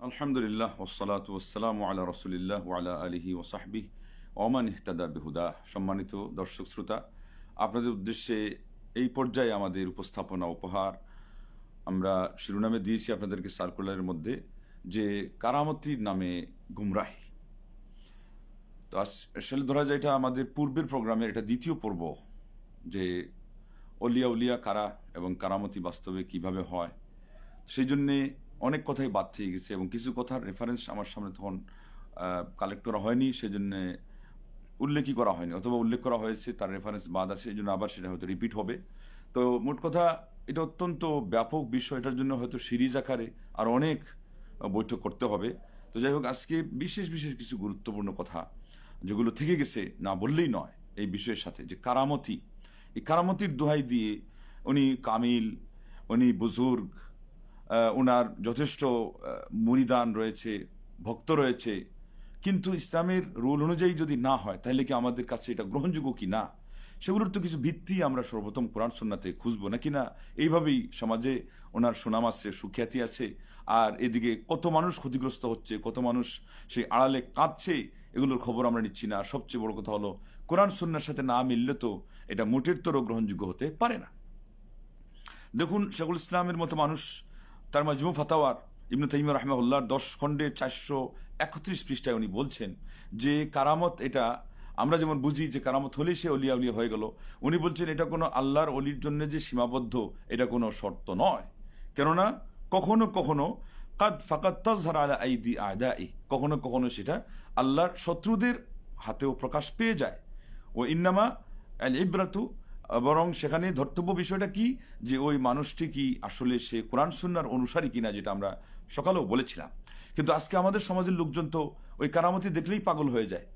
আলহামদুলিল্লাহ ওয়াসসালাতু ওয়াসসালামু আলা রাসূলিল্লাহ ওয়া আলা আলিহি ওয়া সাহবিহি ওয়া মান ইহতাদা বিহুদা। সম্মানিত দর্শক শ্রোতা, আপনাদের উদ্দেশ্যে এই পর্যায়ে আমাদের উপস্থাপনা উপহার আমরা শিরোনামে দিয়েছি আপনাদেরকে সার্কুলারের মধ্যে যে কারামতির নামে গুমরাহি। তো আসলে ধরা যায় এটা আমাদের পূর্বের প্রোগ্রামের এটা দ্বিতীয় পর্ব, যে অলিয়া উলিয়া কারা এবং কারামতি বাস্তবে কিভাবে হয়। সেই জন্যে অনেক কথাই বাদ থেকে গেছে এবং কিছু কথার রেফারেন্স আমার সামনে তখন কালেক্ট করা হয়নি, সেজন্য উল্লেখই করা হয়নি, অথবা উল্লেখ করা হয়েছে তার রেফারেন্স বাদ আছে, এই জন্য আবার সেটা হয়তো রিপিট হবে। তো মোট কথা এটা অত্যন্ত ব্যাপক বিষয়, এটার জন্য হয়তো সিরিজ আকারে আর অনেক বৈঠক করতে হবে। তো যাই হোক, আজকে বিশেষ বিশেষ কিছু গুরুত্বপূর্ণ কথা যেগুলো থেকে গেছে না বললেই নয় এই বিষয়ের সাথে, যে কারামতি, এই কারামতির দোহাই দিয়ে উনি কামিল, উনি বুজুর্গ, ওনার যথেষ্ট মুরিদান রয়েছে, ভক্ত রয়েছে, কিন্তু ইসলামের রুল অনুযায়ী যদি না হয় তাহলে কি আমাদের কাছে এটা গ্রহণযোগ্য কি না, সেগুলোর তো কিছু ভিত্তি আমরা সর্বপ্রথম কোরআন সুন্নাতে খুঁজবো নাকি না। এইভাবেই সমাজে ওনার সুনাম আছে, সুখ্যাতি আছে, আর এদিকে কত মানুষ ক্ষতিগ্রস্ত হচ্ছে, কত মানুষ সেই আড়ালে কাঁদছে, এগুলোর খবর আমরা নিচ্ছি না। আর সবচেয়ে বড় কথা হলো, কোরআন সুন্নার সাথে না মিললে তো এটা মোটের তরও গ্রহণযোগ্য হতে পারে না। দেখুন, শেখুল ইসলামের মতো মানুষ তার মাজমু ফাতাওয়ার ইবনে তাইমিয়া রাহিমাহুল্লাহর 10 খণ্ডে 431 পৃষ্ঠায় উনি বলছেন যে কারামত এটা আমরা যেমন বুঝি যে কারামত হলেই সে অলিয়া উলিয়া হয়ে গেল, উনি বলছেন এটা কোনো আল্লাহর অলির জন্য যে সীমাবদ্ধ এটা কোনো শর্ত নয়। কেননা কখনো কখনো কাদ ফাকাদ তাজহার আলা আইদি আদাই, কখনো কখনো সেটা আল্লাহর শত্রুদের হাতেও প্রকাশ পেয়ে যায়। ও ইন্নামা আল ইবরাতু, বরং সেখানে ধর্তব্য বিষয়টা কি, যে ওই মানুষটি কি আসলে সে কোরআন সুন্নাহর অনুসারী কিনা, যেটা আমরা সকালেও বলেছিলাম। কিন্তু আজকে আমাদের সমাজের লোকজন তো ওই কারামতি দেখলেই পাগল হয়ে যায়,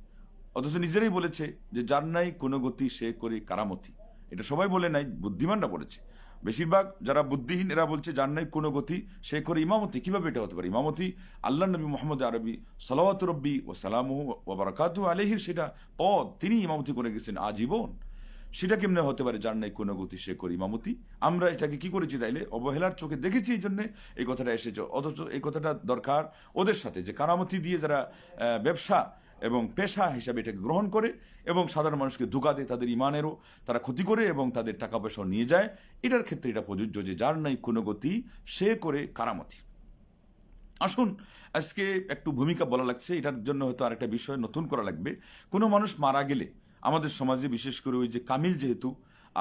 অথচ নিজেরাই বলেছে যে যার নাই কোনো গতি সে করে কারামতি। এটা সবাই বলে নাই, বুদ্ধিমানরা বলেছে। বেশিরভাগ যারা বুদ্ধিহীন এরা বলছে যার নাই কোনো গতি সে করে ইমামতি। কিভাবে এটা হতে পারে? ইমামতি আল্লাহ নবী মুহাম্মদ আরবি সালাওয়াতু রব্বি ওয়া সালামুহু ওয়া বারাকাতুহু আলাইহির সেটা পদ, তিনি ইমামতি করে গেছেন আজীবন। সেটা কেমনে হতে পারে যার নাই কোনো গতি সে করে ইমামতি? আমরা এটাকে কি করেছি তাইলে? অবহেলার চোখে দেখেছি, এই জন্য এই কথাটা এসেছে। অথচ এই কথাটা দরকার ওদের সাথে, যে কারামতি দিয়ে যারা ব্যবসা এবং পেশা হিসাবে এটাকে গ্রহণ করে এবং সাধারণ মানুষকে ধোঁকা দেয়, তাদের ইমানেরও তারা ক্ষতি করে এবং তাদের টাকা পয়সাও নিয়ে যায়, এটার ক্ষেত্রে এটা প্রযোজ্য যে যার নাই কোনো গতি সে করে কারামতি। আসুন, আজকে একটু ভূমিকা বলা লাগছে, এটার জন্য হয়তো আরেকটা বিষয় নতুন করা লাগবে। কোনো মানুষ মারা গেলে আমাদের সমাজে বিশেষ করে ওই যে কামিল যেহেতু,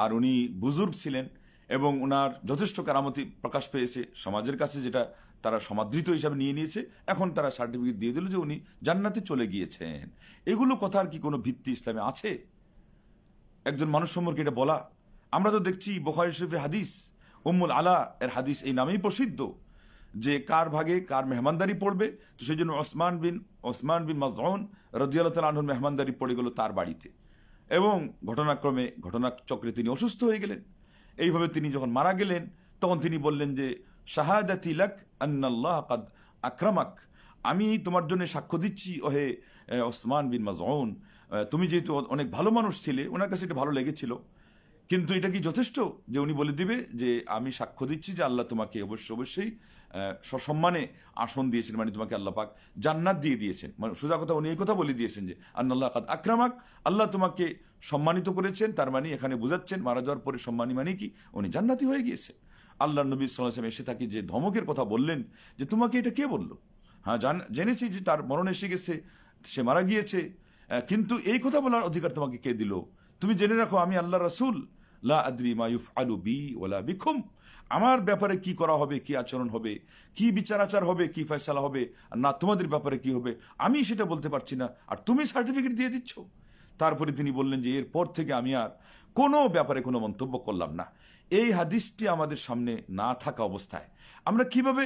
আর উনি বুজুর্গ ছিলেন এবং ওনার যথেষ্ট কারামতি প্রকাশ পেয়েছে সমাজের কাছে, যেটা তারা সমাদৃত হিসাবে নিয়ে নিয়েছে, এখন তারা সার্টিফিকেট দিয়ে দিল যে উনি জান্নাতে চলে গিয়েছেন। এগুলো কথার কি কোনো ভিত্তি ইসলামে আছে? একজন মানুষ সম্পর্কে এটা বলা? আমরা তো দেখছি বুখারী শরীফের হাদিস, উম্মুল আলা এর হাদিস এই নামেই প্রসিদ্ধ, যে কার ভাগে কার মেহমানদারি পড়বে। তো সেই জন্য ওসমান বিন মাযউন রাদিয়াল্লাহু তাআলা আনহুর মেহমানদারি পড়ে গেল তার বাড়িতে, এবং ঘটনাচক্রে তিনি অসুস্থ হয়ে গেলেন। এইভাবে তিনি যখন মারা গেলেন তখন তিনি বললেন যে শাহাদাতি লাক আন্নাল্লাহ কাদ আকরামাক, আমি তোমার জন্য সাক্ষ্য দিচ্ছি ওহে ওসমান বিন মাযউন, তুমি যেহেতু অনেক ভালো মানুষ ছিলে, ওনার কাছে এটা ভালো লেগেছিল। কিন্তু এটা কি যথেষ্ট যে উনি বলে দিবে যে আমি সাক্ষ্য দিচ্ছি যে আল্লাহ তোমাকে অবশ্যই সসম্মানে আসন দিয়েছেন, মানে তোমাকে আল্লাহ পাক জান্নাত দিয়ে দিয়েছেন। মানে সোজা কথা উনি এই কথা বলে দিয়েছেন যে আন্নাল্লাহ কাদ আকরামাক, আল্লাহ তোমাকে সম্মানিত করেছেন। তার মানে এখানে বোঝাচ্ছেন মারা যাওয়ার পরে সম্মানী মানে কি, উনি জান্নাতি হয়ে গিয়েছেন। আল্লাহ নবী সাল্লাল্লাহু আলাইহি ওয়াসাল্লাম এসে তাকে যে ধমকের কথা বললেন যে তোমাকে এটা কে বললো? হ্যাঁ, জেনেছি যে তার মরণ এসে গেছে, সে মারা গিয়েছে, কিন্তু এই কথা বলার অধিকার তোমাকে কে দিল? তুমি জেনে রাখো আমি আল্লাহ রাসূল, লা আদরি মা ইউফআলু বি ওয়ালা বিকুম, আমার ব্যাপারে কি করা হবে, কি আচরণ হবে, কি বিচার আচার হবে, কি ফয়সালা হবে, আর না তোমাদের ব্যাপারে কি হবে আমি সেটা বলতে পারছি না, আর তুমি সার্টিফিকেট দিয়ে দিচ্ছ। তারপরে তিনি বললেন যে এরপর থেকে আমি আর কোনো ব্যাপারে কোনো মন্তব্য করলাম না। এই হাদিসটি আমাদের সামনে না থাকা অবস্থায় আমরা কিভাবে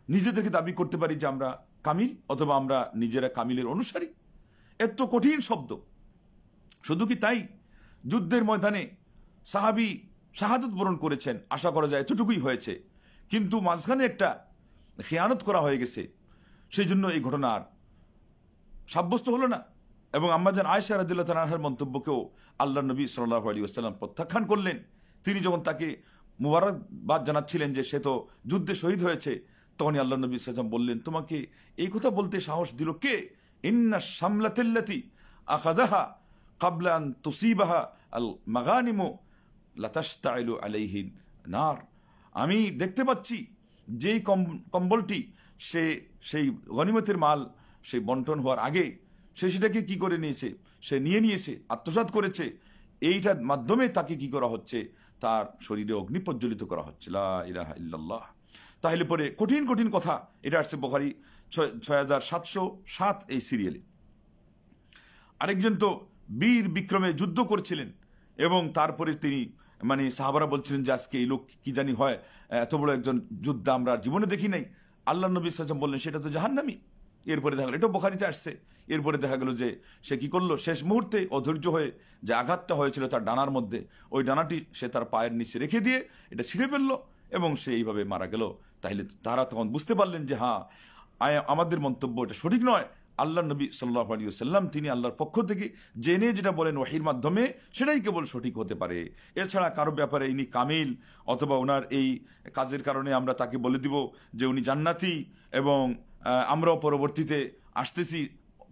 নিজেদেরকে দাবি করতে পারি যে আমরা কামিল, অথবা আমরা নিজেরা কামিলের অনুসারী? এত কঠিন শব্দ। শুধু কি তাই, যুদ্ধের ময়দানে সাহাবী শাহাদত বরণ করেছেন, আশা করা যায় এতটুকুই হয়েছে, কিন্তু মাঝখানে একটা খেয়ানত করা হয়ে গেছে, সেই জন্য এই ঘটনা আর সাব্যস্ত হলো না। এবং আম্মাজান আয়েশা রাদিয়াল্লাহু তাআলা আনহার মন্তব্যকেও আল্লাহ নবী সাল্লাল্লাহু আলাইহি ওয়াসাল্লাম প্রত্যাখ্যান করলেন। তিনি যখন তাকে মুবারকবাদ জানাচ্ছিলেন যে সে তো যুদ্ধে শহীদ হয়েছে, তখনই আল্লাহ নবী সাল্লাল্লাহু আলাইহি ওয়াসাল্লাম বললেন, তোমাকে এই কথা বলতে সাহস দিল কে? ইন্না শামলাতাল্লাতি আখাযাহা ক্বাবলা আন তুসিবাহা আল মাগানিমু লাতাশতাইলু আলাইহিন নার। আমি দেখতে পাচ্ছি যেই কম্বলটি সেই গনিমতের মাল সেই বন্টন হওয়ার আগে সে সেটাকে কি করে নিয়েছে, সে নিয়েছে, আত্মসাৎ করেছে। এইটার মাধ্যমে তাকে কি করা হচ্ছে, তার শরীরে অগ্নি প্রজ্বলিত করা হচ্ছে। লা ইলাহা ইল্লাল্লাহ। তাহলে পরে কঠিন কঠিন কথা, এটা আসছে বুখারী 6707 এই সিরিয়ালে। আরেকজন তো বীর বিক্রমে যুদ্ধ করছিলেন এবং তারপরে তিনি মানে সাহাবারা বলছিলেন যে আজকে এই লোক কি জানি হয়, এত বড় একজন যুদ্ধ আমরা জীবনে দেখি নাই। আল্লাহ নবী সাল্লাল্লাহু আলাইহি ওয়াসাল্লাম বললেন সেটা তো জাহান্নামী। এরপরে দেখা গেল, এটাও বুখারীতে আসছে, এরপরে দেখা গেল যে সে কি করলো, শেষ মুহূর্তে অধৈর্য হয়ে যে আঘাতটা হয়েছিল তার ডানার মধ্যে, ওই ডানাটি সে তার পায়ের নিচে রেখে দিয়ে এটা ছিঁড়ে ফেললো এবং সে এইভাবে মারা গেল। তাহলে তারা তখন বুঝতে পারলেন যে হ্যাঁ, আমাদের মন্তব্য এটা সঠিক নয়। আল্লাহ নবী সাল্লাল্লাহু আলাইহি ওয়াসাল্লাম তিনি আল্লাহর পক্ষ থেকে জেনে যেটা বলেন ওয়াহির মাধ্যমে, সেটাই কেবল সঠিক হতে পারে। এছাড়া কারো ব্যাপারে ইনি কামিল অথবা ওনার এই কাজের কারণে আমরা তাকে বলে দিব যে উনি জান্নাতি এবং আমরাও পরবর্তীতে আসতেছি,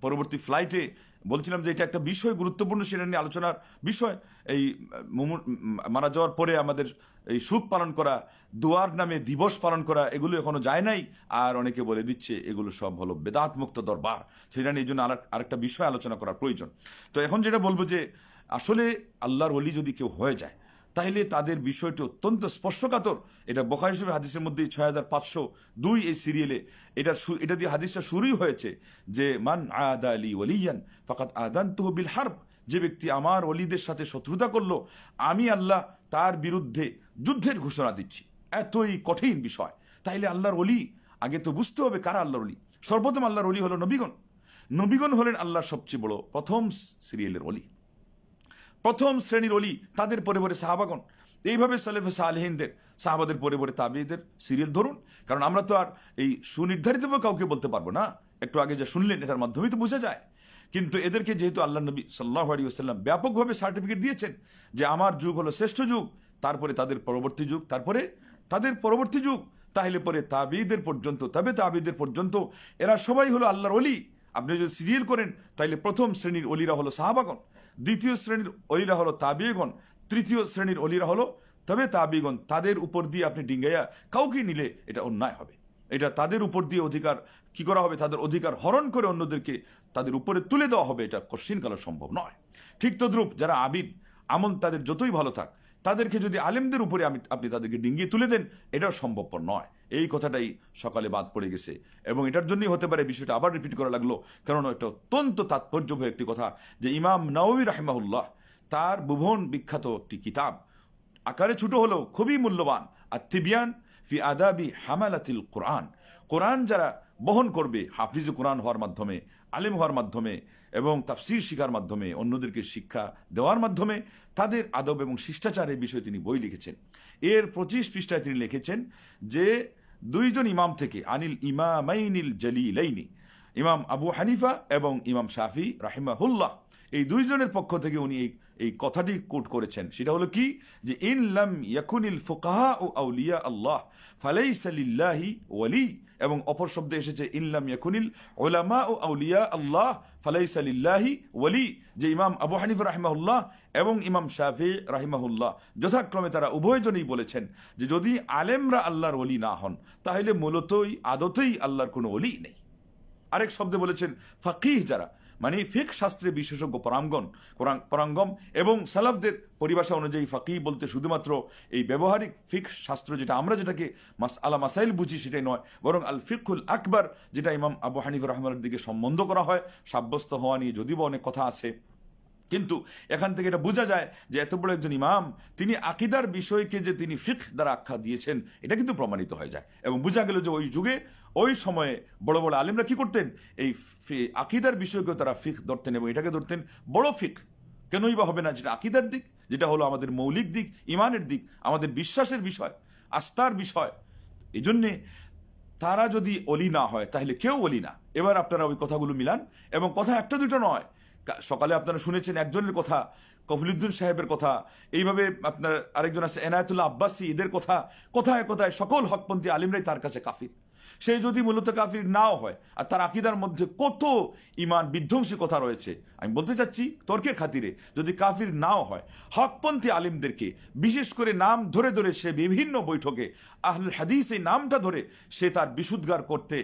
পরবর্তী ফ্লাইটে বলছিলাম যে এটা একটা বিষয় গুরুত্বপূর্ণ, সেটা নিয়ে আলোচনার বিষয়। এই মারা যাওয়ার পরে আমাদের এই শোক পালন করা, দোয়ার নামে দিবস পালন করা, এগুলো এখনো যায় নাই। আর অনেকে বলে দিচ্ছে এগুলো সব হলো বেদাত মুক্ত দরবার, সেটা নিয়ে এই জন্য আরেকটা বিষয় আলোচনা করার প্রয়োজন। তো এখন যেটা বলবো যে আসলে আল্লাহর ওলি যদি কেউ হয়ে যায় তাহলে তাদের বিষয়টি অত্যন্ত স্পর্শকাতর। এটা বুখারী শরীফের হাদিসের মধ্যে 6502 এই সিরিয়ালে এটা দিয়ে হাদিসটা শুরুই হয়েছে যে মান আদা লি ওয়ালিয়ান ফাকাদ আযানতুহু বিল হারব। যে ব্যক্তি আমার ওলিদের সাথে শত্রুতা করলো, আমি আল্লাহ তার বিরুদ্ধে যুদ্ধের ঘোষণা দিচ্ছি। এতই কঠিন বিষয়। তাইলে আল্লাহর ওলি আগে তো বুঝতে হবে কারা আল্লাহর ওলি। সর্বপ্রথম আল্লাহর ওলি হলো নবীগণ। নবীগণ হলেন আল্লাহর সবচেয়ে বড় প্রথম সিরিয়ালের ওলি, প্রথম শ্রেণীর ওলি। তাদের পরে পরে সাহাবাগণ, এইভাবে সালেফে সালেহিনদের, সাহাবাদের পরে পরে তাবিঈদের সিরিয়াল ধরুন। কারণ আমরা তো আর এই সুনির্ধারিতভাবে কাউকে বলতে পারবো না, একটু আগে যা শুনলেন এটার মাধ্যমেই তো বোঝা যায়। কিন্তু এদেরকে যেহেতু আল্লাহ নবী সাল্লাল্লাহু আলাইহি ওয়াসাল্লাম ব্যাপকভাবে সার্টিফিকেট দিয়েছেন যে আমার যুগ হলো শ্রেষ্ঠ যুগ, তারপরে তাদের পরবর্তী যুগ, তারপরে তাদের পরবর্তী যুগ, তাহলে পরে তাবিঈদের পর্যন্ত, তবে তাবিঈদের পর্যন্ত এরা সবাই হলো আল্লাহর ওলি। আপনি যদি সিরিয়াল করেন তাহলে প্রথম শ্রেণীর ওলিরা হলো সাহাবাগণ, দ্বিতীয় শ্রেণীর ওলিরা হলো তাবিঈগণ, তৃতীয় শ্রেণীর ওলিরা হলো তবে তাবিঈগণ। তাদের উপর দিয়ে আপনি ডিঙ্গাইয়া কাউকে নিলে এটা অন্যায় হবে। এটা তাদের উপর দিয়ে অধিকার কি করা হবে, তাদের অধিকার হরণ করে অন্যদেরকে তাদের উপরে তুলে দেওয়া হবে, এটা কশ্চিনকালে সম্ভব নয়। ঠিক তদ্রূপ যারা আবিদ, আমল তাদের যতই ভালো থাক, তাদেরকে যদি আলেমদের উপরে আপনি তাদেরকে ডিঙ্গিয়ে তুলে দেন, এটাও সম্ভবপর নয়। এই কথাটাই সকালে বাদ পড়ে গেছে এবং এটার জন্যই হতে পারে বিষয়টা আবার রিপিট করা লাগলো, কারণ এটা অত্যন্ত তাৎপর্যভয় একটি কথা যে ইমাম নাওয়ী রাহিমাহুল্লাহ তার ভুবন বিখ্যাত একটি কিতাব, আকারে ছোট হলেও খুবই মূল্যবান, আত-তিবিয়ান ফি আদাবি হামালাতিল কোরআন। কোরআন যারা বহন করবে, হাফিজ কোরআন হওয়ার মাধ্যমে, আলেম হওয়ার মাধ্যমে এবং তাফসির শিখার মাধ্যমে, অন্যদেরকে শিক্ষা দেওয়ার মাধ্যমে তাদের আদব এবং শিষ্টাচারের বিষয়ে তিনি বই লিখেছেন। এর 25 পৃষ্ঠায় তিনি লিখেছেন যে দুইজন ইমাম থেকে, আনিল ইমামাইনিল জালিলাইনি, ইমাম আবু হানিফা এবং ইমাম শাফি রাহিমাহুল্লাহ, এই দুইজনের পক্ষ থেকে উনি এই কথাটি কোট করেছেন। সেটা হলো কি যে ইন লাম ইয়াকুনিল ফুকাহা ও আউলিয়া আল্লাহ ফালাইসা লিল্লাহি ওয়ালি, এবং অপর শব্দে এসেছে ইন লাম ইয়াকুনিল উলামা ও আউলিয়া আল্লাহ ফালাইসা লিল্লাহি ওয়ালি। যে ইমাম আবু হানিফা রাহিমাহুল্লাহ এবং ইমাম শাফি রাহিমাহুল্লাহ যথাক্রমে তারা উভয়জনেই বলেছেন যে যদি আলেমরা আল্লাহর ওলি না হন তাহলে মূলতই আদতেই আল্লাহর কোনো ওলি নেই। আরেক শব্দে বলেছেন ফাকিহ যারা, মানে ফিক শাস্ত্রে বিশেষজ্ঞ পরাঙ্গম এবং সালাফদের পরিভাষা অনুযায়ী ফাকিহ বলতে শুধুমাত্র এই ব্যবহারিক ফিক শাস্ত্র যেটা আমরা যেটাকে মাসআলা মাসাইল বুঝি সেটাই নয়, বরং আল ফিকহুল আকবার যেটা ইমাম আবু হানিফা রাহমাতুল্লাহর দিকে সম্বন্ধ করা হয়। সাব্যস্ত হওয়া নিয়ে যদিও অনেক কথা আছে, কিন্তু এখান থেকে এটা বোঝা যায় যে এত বড় একজন ইমাম তিনি আকীদার বিষয়কে যে তিনি ফিকহ দ্বারা আখ্যা দিয়েছেন এটা কিন্তু প্রমাণিত হয়ে যায়। এবং বোঝা গেল যে ওই যুগে ওই সময়ে বড় বড় আলেমরা কি করতেন, এই আকীদার বিষয়কে তারা ফিকহ ধরতেন এবং এটাকে ধরতেন বড় ফিকহ। কেনই বা হবে না, যেটা আকীদার দিক, যেটা হলো আমাদের মৌলিক দিক, ইমানের দিক, আমাদের বিশ্বাসের বিষয়, আস্থার বিষয়। এই জন্যে তারা যদি অলি না হয় তাহলে কেউ অলি না। এবার আপনারা ওই কথাগুলো মিলান, এবং কথা একটা দুটো নয়। সকালে আপনারা শুনেছেন একজনের কথা, কফিলুদ্দিন সাহেবের কথা, এইভাবে আপনার আরেকজন আছে এনায়েতুল্লাহ আব্বাসী, এদের কথা, কোথায় কোথায় সকল হকপন্থী আলিমরাই তার কাছে কাফির। সে যদি মূলত কাফির নাও হয়, আর তার আকীদার মধ্যে কত ঈমান বিধ্বংসী কথা রয়েছে, আমি বলতে চাচ্ছি তর্কের খাতিরে, যদি কাফির নাও হয়, হকপন্থী আলিমদেরকে বিশেষ করে নাম ধরে ধরে সে বিভিন্ন বৈঠকে আহলুল হাদিস এই নামটা ধরে সে তার বিশুদ্ধার করতে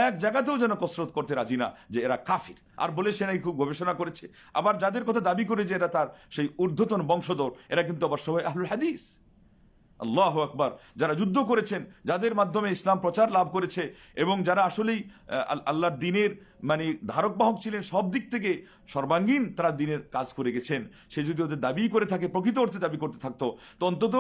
এক জায়গাতেও যেন কসরত করতে রাজি না যে এরা কাফির, আর বলে সে নাকি খুব গবেষণা করেছে। আবার যাদের কথা দাবি করে যে এরা তার সেই ঊর্ধ্বতন বংশধর, এরা কিন্তু আবার সবাই আহলুল হাদিস। আল্লাহু আকবার। যারা যুদ্ধ করেছেন, যাদের মাধ্যমে ইসলাম প্রচার লাভ করেছে, এবং যারা আসলেই আল্লাহর দ্বীনের মানে ধারক বাহক ছিলেন, সব দিক থেকে সর্বাঙ্গীন তারা দ্বীনের কাজ করে গেছেন, সে যদি ওদের দাবি করে থাকে, প্রকৃত অর্থে দাবি করতে থাকতো, তো অন্তত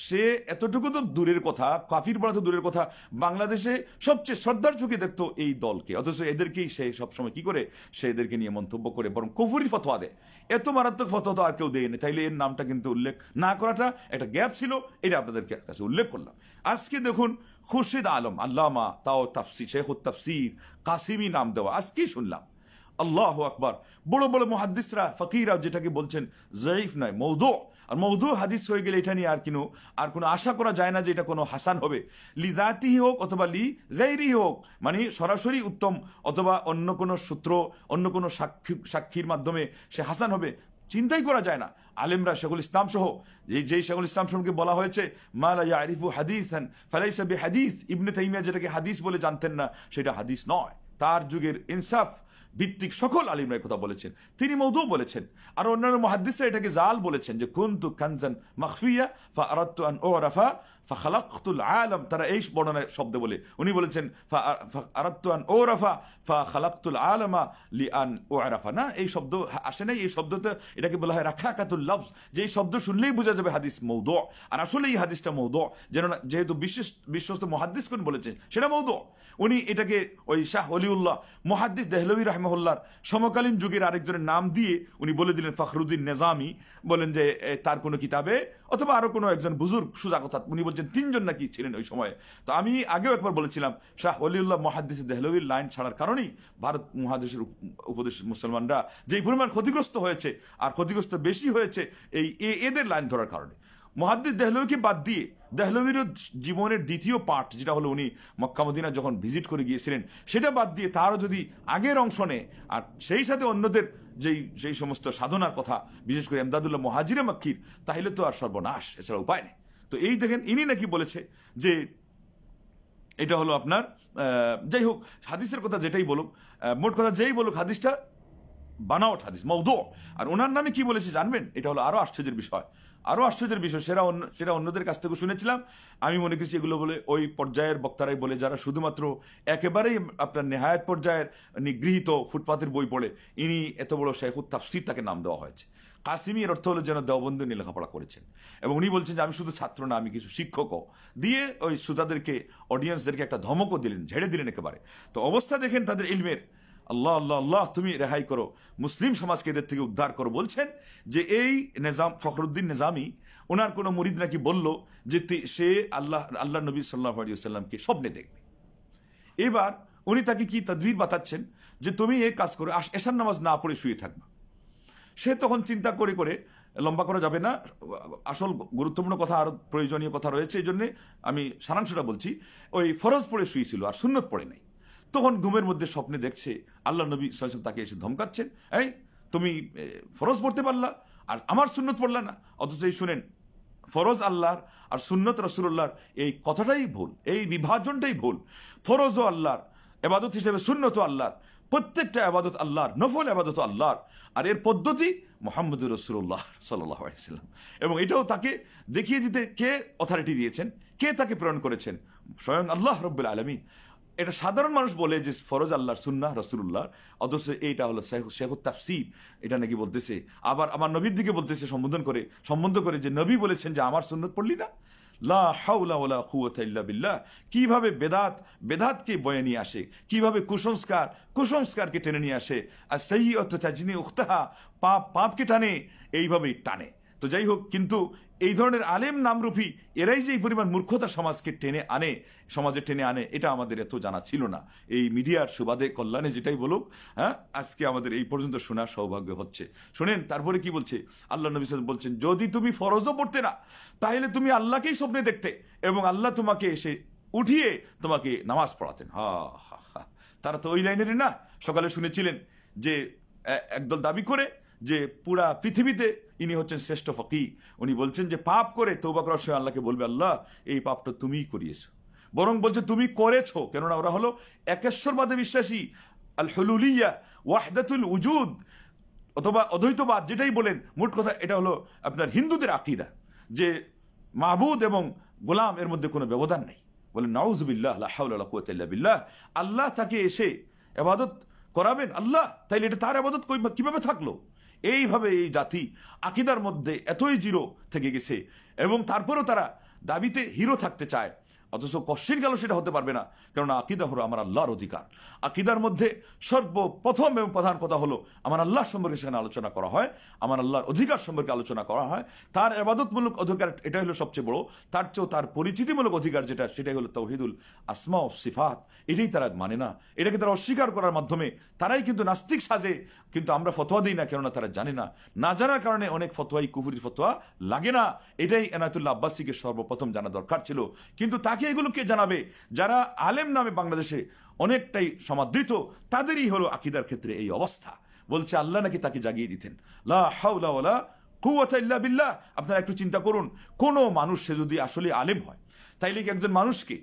সে এতটুকু তো দূরের কথা, কাফির বলা তো দূরের কথা, বাংলাদেশে সবচেয়ে শ্রদ্ধার চোখে দেখতো এই দলকে, অথচ এদেরকেই সে সবসময় কি করে, সে এদেরকে নিয়ে মন্তব্য করে বরং কুফরি ফতোয়া দেয়। এত মারাত্মক ফতোয়া তো আর কেউ দেয়নি, তাইলে এর নামটা কিন্তু উল্লেখ না করাটা একটা গ্যাপ ছিল, এটা আপনাদেরকে কাছে উল্লেখ করলাম। আজকে দেখুন খুরশিদ আলম আল্লামা, তাও তাফসির, শেখুত তাফসির কাসিমি নাম দেওয়া, আজকেই শুনলাম। আল্লাহু আকবার। বড় বড় মুহাদ্দিসরা, ফকিরা যেটাকে বলছেন জয়ীফ নয়, মওদু, আর মওদু হাদিস হয়ে গেলে এটা নিয়ে আর কোনো আশা করা যায় না যে এটা কোনো হাসান হবে, লি জাতিহি হোক অথবা লি গায়রিহি হোক, মানে সরাসরি উত্তম অথবা অন্য কোনো সূত্র, অন্য কোনো সাক্ষীর মাধ্যমে সে হাসান হবে, চিন্তাই করা যায় না। আলেমরা শেখুল ইসলাম সহ, যেই শেখুল ইসলাম সম্পর্কে বলা হয়েছে মা লা ইয়ারিফু হাদিসান ফালাইসা বিহাদিস, ইবনে তাইমিয়া যেটাকে হাদিস বলে জানতেন না, সেটা হাদিস নয়। তার যুগের ইনসাফ ভিত্তিক সকল আলিমরা কথা বলেছেন, তিনি মওদু বলেছেন। আর অন্যান্য মুহাদ্দিসরা এটাকে জাল বলেছেন, যে কুনতু কানজান মাখফিয়া ফাআরাদতু আন উরাফা ফাখালাকতুল আলাম, তারা এই বর্ণনার শব্দ বলে, উনি বলেছেন ফাআরাদতু আন উরাফা ফাখালাকতুল আলামা লিআন উরাফা, না এই শব্দ আসে নাই, এই শব্দতে এটাকে বলা হয় রাখাকাতুল লফজ, যে এই শব্দ শুনলেই বোঝা যাবে হাদিস মওদু, আর আসলে এই হাদিসটা মওদু, যেহেতু বিশ্বস্ত মুহাদ্দিসগণ বলেছেন সেটা মওদু। উনি এটাকে ওই শাহ ওলিউল্লাহ মুহাদ্দিস দেহলভী রাহিমাহুল্লাহর সমকালীন যুগের আরেকজনের নাম দিয়ে উনি বলে দিলেন ফখরুদ্দিন নিজামী, বলেন যে তার কোনো কিতাবে, অথবা আরো কোনো একজন বুজুর্গ সুজা কথা, উনি বলছেন তিনজন নাকি ছিলেন ওই সময়ে। তো আমি আগেও একবার বলেছিলাম শাহ ওলিউল্লাহ মুহাদ্দিস দেহলভীর লাইন ছাড়ার কারণেই ভারত মহাদেশের উপদেশ মুসলমানরা যেই পরিমাণ ক্ষতিগ্রস্ত হয়েছে, আর ক্ষতিগ্রস্ত বেশি হয়েছে এদের লাইন ধরার কারণে। মুহাদ্দিস দেহলভীকে বাদ দিয়ে দেহলভীর জীবনের দ্বিতীয় পার্ট, যেটা হলো উনি মক্কা মদিনা যখন ভিজিট করে গিয়েছিলেন, সেটা বাদ দিয়ে তারও যদি আগের অংশ নেয়, আর সেই সাথে অন্যদের যেই সমস্ত সাধনার কথা, বিশেষ করে এমদাদুল্লাহ মুহাজিরে মক্কির, তাহলে তো আর সর্বনাশ, এছাড়া উপায় নেই। তো এই দেখেন, ইনি নাকি বলেছে যে এটা হলো আপনার, যাই হোক হাদিসের কথা যেটাই বলুক, মোট কথা যেই বলুক, হাদিসটা বানাওয়াট হাদিস, মওদু। আর ওনার নামে কি বলেছে জানবেন? এটা হলো আরো আশ্চর্যের বিষয়, আরো আশ্চর্যের বিষয়। সেটা অন্যদের কাছ থেকে শুনেছিলাম। আমি মনে করছি এগুলো বলে ওই পর্যায়ের বক্তারাই বলে, যারা শুধুমাত্র একেবারেই আপনার নেহায়াত পর্যায়ের গৃহীত ফুটপাতের বই পড়ে। ইনি এত বড় শেখুত তাফসির, তাকে নাম দেওয়া হয়েছে। কাসিমি এর অর্থ হলো যেন দেওবন্দি নিয়ে লেখাপড়া করেছেন, এবং উনি বলছেন যে আমি শুধু ছাত্র না, আমি কিছু শিক্ষকও, দিয়ে ওই শ্রোতাদেরকে, অডিয়েন্সদেরকে একটা ধমকও দিলেন, ঝেড়ে দিলেন একেবারে। তো অবস্থা দেখেন তাদের ইলমের। আল্লাহ আল্লাহ আল্লাহ, তুমি রেহাই করো, মুসলিম সমাজকে এদের থেকে উদ্ধার করো। বলছেন যে এই ফখরুদ্দিন নিজামী, ওনার কোনো মুরিদ নাকি বলল যে সে আল্লাহ নবী সাল্লাল্লাহু আলাইহি ওয়াসাল্লামকে স্বপ্নে দেখবে। এবার উনি তাকে কি তাদবির বাতাচ্ছেন যে তুমি এই কাজ করো, এশার নামাজ না পড়ে শুয়ে থাকবা। সে তখন চিন্তা করে করে, লম্বা করা যাবে না, আসল গুরুত্বপূর্ণ কথা আরো প্রয়োজনীয় কথা রয়েছে, এই জন্য আমি সারাংশটা বলছি। ওই ফরজ পড়ে শুয়েছিল, আর সুন্নত পড়ে নাই। তখন ঘুমের মধ্যে স্বপ্নে দেখছে আল্লাহ নবী সাল্লাল্লাহু আলাইহি ওয়াসাল্লাম তাকে এসে ধমকাচ্ছেন, এই তুমি ফরজ পড়তে পারলা আর আমার সুন্নত পড়লা না। অথচ এই শুনেন, ফরজ আল্লাহর আর সুন্নত রাসূলুল্লাহর এই কথাটাই ভুল, এই বিভাজনটাই ভুল। ফরজও আল্লাহর ইবাদত হিসেবে, সুন্নতও আল্লাহর, প্রত্যেকটা ইবাদত আল্লাহর, নফল ইবাদত আল্লাহর, আর এর পদ্ধতি মুহাম্মদুর রাসূলুল্লাহ সাল্লাল্লাহু আলাইহি ওয়াসাল্লাম। এবং এটাও তাকে দেখিয়ে দিতে কে অথরিটি দিয়েছেন, কে তাকে প্রেরণ করেছেন? স্বয়ং আল্লাহ রাব্বুল আলামিন। এটা সাধারণ মানুষ বলে যে ফরজ আল্লাহর, সুন্নাহ রাসূলুল্লাহ, অথচ এইটা হলো শেখুত তাফসীর, এটা নাকি বলতেছে। আবার আমার নবীর দিকে বলতেছে সম্বন্ধ করে যে নবী বলেছেন যে আমার সুন্নত পড়লি না। লা হাওলা ওয়ালা কুওয়াতা ইল্লা বিল্লাহ। কিভাবে বেদাতকে বয়ে নিয়ে আসে, কিভাবে কুসংস্কারকে টেনে নিয়ে আসে। আর সাইয়্যিআতু তাজনি উখতাহা, পাপকে টানে, এইভাবেই টানে। তো যাই হোক, কিন্তু এই ধরনের আলেম নামরূপী এরাই যে এই পরিমাণ মূর্খতা সমাজে টেনে আনে, এটা আমাদের এত জানা ছিল না। এই মিডিয়ার সুবাদে কল্যাণে যেটাই বলুক, হ্যাঁ, আজকে আমাদের এই পর্যন্ত শোনার সৌভাগ্য হচ্ছে। শোনেন তারপরে কি বলছে আল্লাহ নবী সাল্লাল্লাহু আলাইহি ওয়াসাল্লাম বলছেন, যদি তুমি ফরজও পড়তে না, তাহলে তুমি আল্লাহকেই স্বপ্নে দেখতে, এবং আল্লাহ তোমাকে এসে উঠিয়ে তোমাকে নামাজ পড়াতেন। হা হা হা, তারা তো ওই লাইনেরই না। সকালে শুনেছিলেন যে একদল দাবি করে যে পুরা পৃথিবীতে ইনি হচ্ছেন শ্রেষ্ঠ ফকি। উনি বলছেন যে পাপ করে তওবা করার সময় আল্লাহকে বলবে, আল্লাহ এই পাপটা তুমিই করিয়েছো, বরং বলছে তুমি করেছো। কেননা ওরা হলো একেশ্বরবাদে বিশ্বাসী, আল হুলুলিয়া, ওয়াহদাতুল উজুদ অথবা অদ্বৈতবাদ যেটাই বলেন, মোট কথা এটা হলো আপনার হিন্দুদের আকীদা যে মাহবুদ এবং গোলাম এর মধ্যে কোনো ব্যবধান নেই। বলেন নাউযুবিল্লাহ, লা হাওলা ওয়ালা কুওয়াতা ইল্লা বিল্লাহ। আল্লাহ তাকে এসে ইবাদত করাবেন, আল্লাহ তাইলে এটা তার ইবাদত কিভাবে থাকলো? এইভাবে এই জাতি আকীদার মধ্যে এতই জিরো থেকে গেছে, এবং তারপরেও তারা দাবিতে হিরো থাকতে চায়, অথচ কষ্টের গেল সেটা হতে পারবে না। কেননা আকীদা হলো আমার আল্লাহর অধিকার। আকীদার মধ্যে সর্বপ্রথম এবং প্রধান কথা হলো আমার আল্লাহ সম্পর্কে সেখানে আলোচনা করা হয়, আমার আল্লাহর অধিকার সম্পর্কে আলোচনা করা হয়। তার ইবাদতমূলক অধিকার এটা হলো সবচেয়ে বড়, তার চেয়েও তার পরিচিতিমূলক অধিকার যেটা, সেটাই হলো তাওহীদুল আসমা ও সিফাত। এটাই তারা মানে না, এটাকে তারা অস্বীকার করার মাধ্যমে তারাই কিন্তু নাস্তিক সাজে। কিন্তু আমরা ফতোয়া দিই না, কেননা তারা জানে না। না জানার কারণে অনেক ফতোয়াই কুফরির ফতোয়া লাগে না। এটাই এনায়েতুল্লাহ আব্বাসীকে সর্বপ্রথম জানা দরকার ছিল। কিন্তু তাকে এগুলো কে জানাবে? যারা আলেম নামে বাংলাদেশে অনেকটাই সমাদৃত, তাদেরই হলো আকীদার ক্ষেত্রে এই অবস্থা। বলছে আল্লাহ নাকি তাকে জাগিয়ে দিতেন। লা হাওলা ওয়ালা কুওয়াতা ইল্লা বিল্লাহ। আপনারা একটু চিন্তা করুন, কোন মানুষ সে যদি আসলে আলেম হয়, তাইলে কি একজন মানুষকে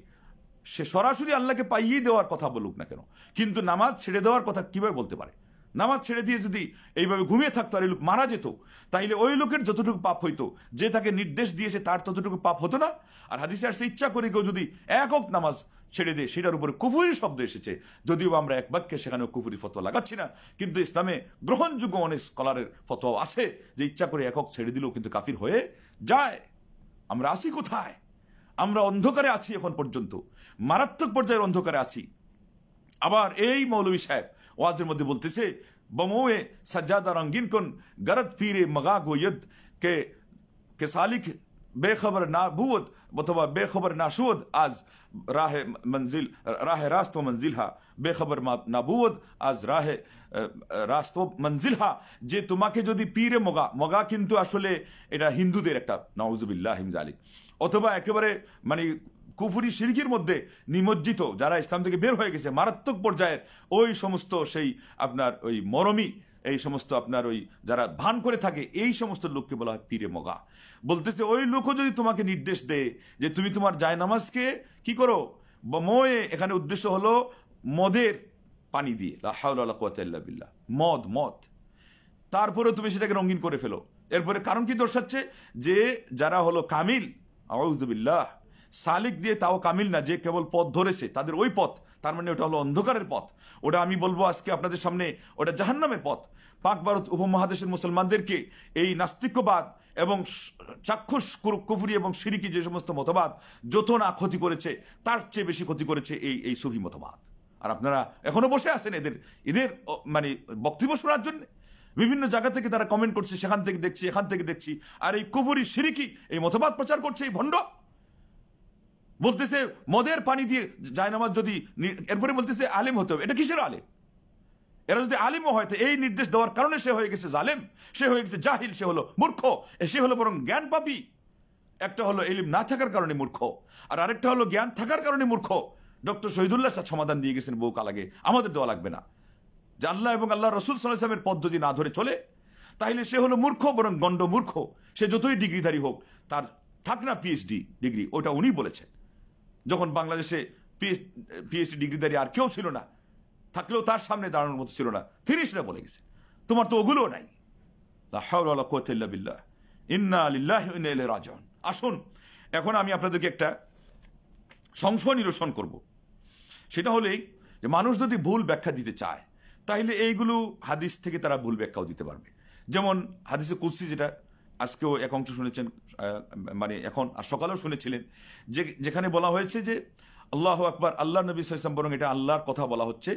সে সরাসরি আল্লাহকে পাইয়ে দেওয়ার কথা বলুক না কেন, কিন্তু নামাজ ছেড়ে দেওয়ার কথা কিভাবে বলতে পারে? নামাজ ছেড়ে দিয়ে যদি এইভাবে ঘুমিয়ে থাকতো আর এই লোক মারা যেত, তাইলে ওই লোকের যতটুকু পাপ হইতো, যে তাকে নির্দেশ দিয়েছে তার ততটুকু পাপ হতো না? আর হাদিসে আসছে ইচ্ছা করে কেউ যদি একক নামাজ ছেড়ে দিয়ে সেটার উপরে কুফরি শব্দ এসেছে, যদিও আমরা এক বাক্যে সেখানেও কুফরি ফতোয়া লাগাচ্ছি না, কিন্তু ইসলামে গ্রহণযোগ্য অনেক স্কলারের ফতোয়া আছে যে ইচ্ছা করে একক ছেড়ে দিলেও কিন্তু কাফির হয়ে যায়। আমরা আছি কোথায়? আমরা অন্ধকারে আছি, এখন পর্যন্ত মারাত্মক পর্যায়ের অন্ধকারে আছি। আবার এই মৌলভী সাহেব ওয়াজের মধ্যে বলতেছে, বমোয়ে সাজ্জাদা রঙ্গিন কোন গরদ পীরে মগা গোয়দ কে সালিক বেখবর নাবুদ অথবা বেখবর নাশুদ আজ রাহে রাস্ত মঞ্জিলহা বেখবর নাবুদ আজ রাহে রাস্ত মঞ্জিলহা। যে তোমাকে যদি পীরে মগা কিন্তু আসলে এটা হিন্দুদের একটা নাউজুবিল্লাহ মিন যালিক, অথবা একেবারে মানে কুফরি শিরকির মধ্যে নিমজ্জিত যারা ইসলাম থেকে বের হয়ে গেছে মারাত্মক পর্যায়ের, ওই সমস্ত সেই আপনার ওই মরমি, এই সমস্ত আপনার ওই যারা ভান করে থাকে, এই সমস্ত লোককে বলা হয় পীরে মগা। বলতেছে ওই লোকও যদি তোমাকে নির্দেশ দেয় যে তুমি তোমার জায়নামাজকে কি করো, ময়ে এখানে উদ্দেশ্য হলো মদের পানি দিয়ে, লা হাওলা ওয়ালা কুওয়াতা ইল্লা বিল্লাহ, মদ, তারপরে তুমি সেটাকে রঙিন করে ফেলো। এরপরে কারণ কি দর্শাচ্ছে যে যারা হলো কামিল, আউযু বিল্লাহ, সালিক দিয়ে তাও কামিল না, যে কেবল পথ ধরেছে তাদের ওই পথ, তার মানে ওটা হলো অন্ধকারের পথ। ওটা আমি বলবো আজকে আপনাদের সামনে ওটা জাহান্নামের পথ। পাক ভারত উপমহাদেশের মুসলমানদেরকে এই নাস্তিক্যবাদ এবং চাক্ষুষ কুফরি এবং শিরিকি যে সমস্ত মতবাদ যত না ক্ষতি করেছে, তার চেয়ে বেশি ক্ষতি করেছে এই সুফি মতবাদ। আর আপনারা এখনো বসে আছেন এদের মানে বক্তব্য শোনার জন্য। বিভিন্ন জায়গা থেকে তারা কমেন্ট করছে, সেখান থেকে দেখছি, এখান থেকে দেখছি, আর এই কুফরি শিরিকি এই মতবাদ প্রচার করছে এই ভণ্ড। বলতেছে মদের পানি দিয়ে জায়নামাজ যদি, এরপরে বলতেছে আলেম হতে হবে। এটা কিসের আলেম? এরা যদি আলিমও হয়, এই নির্দেশ দেওয়ার কারণে সে হয়ে গেছে জালেম, সে হয়ে গেছে জাহিল, সে হলো মূর্খ, সে হলো বরং জ্ঞান পাপী। একটা হলো ইলম না থাকার কারণে মূর্খ, আর আরেকটা হলো জ্ঞান থাকার কারণে মূর্খ। ডক্টর শহীদুল্লাহ সাহেব সমাধান দিয়ে গেছেন, বহু কাল আগে, আমাদের দেওয়া লাগবে না। যে আল্লাহ এবং আল্লাহ রসুল সাল্লাল্লাহু আলাইহি ওয়াসাল্লামের পদ্ধতি না ধরে চলে, তাহলে সে হলো মূর্খ, বরং গণ্ড মূর্খ। সে যতই ডিগ্রিধারী হোক, তার থাক না পিএইচডি ডিগ্রি, ওটা উনি বলেছেন। যখন বাংলাদেশে পিএইচডি ডিগ্রিধারী আর কেউ ছিল না, থাকলেও তার সামনে দাঁড়ানোর মতো ছিল না, তিনি সেটা বলে গেছে। তোমার তো ওগুলোও নাই। লা হাওলা ওয়ালা কুওয়াতা ইল্লা বিল্লাহ, ইন্না লিল্লাহি ওয়া ইন্না ইলাইহি রাজিউন। আসুন এখন আমি আপনাদেরকে একটা সংশয় নিরসন করব। সেটা হলেই যে মানুষ যদি ভুল ব্যাখ্যা দিতে চায়, তাহলে এইগুলো হাদিস থেকে তারা ভুল ব্যাখ্যাও দিতে পারবে। যেমন হাদিসে কুদসি, যেটা আজকেও এক অংশ শুনেছেন, মানে এখন আর সকালেও শুনেছিলেন, যেখানে বলা হয়েছে যে আল্লাহু আকবার, আল্লাহ নবী সাল্লাল্লাহু আলাইহি ওয়াসাল্লাম, বরং এটা আল্লাহর কথা বলা হচ্ছে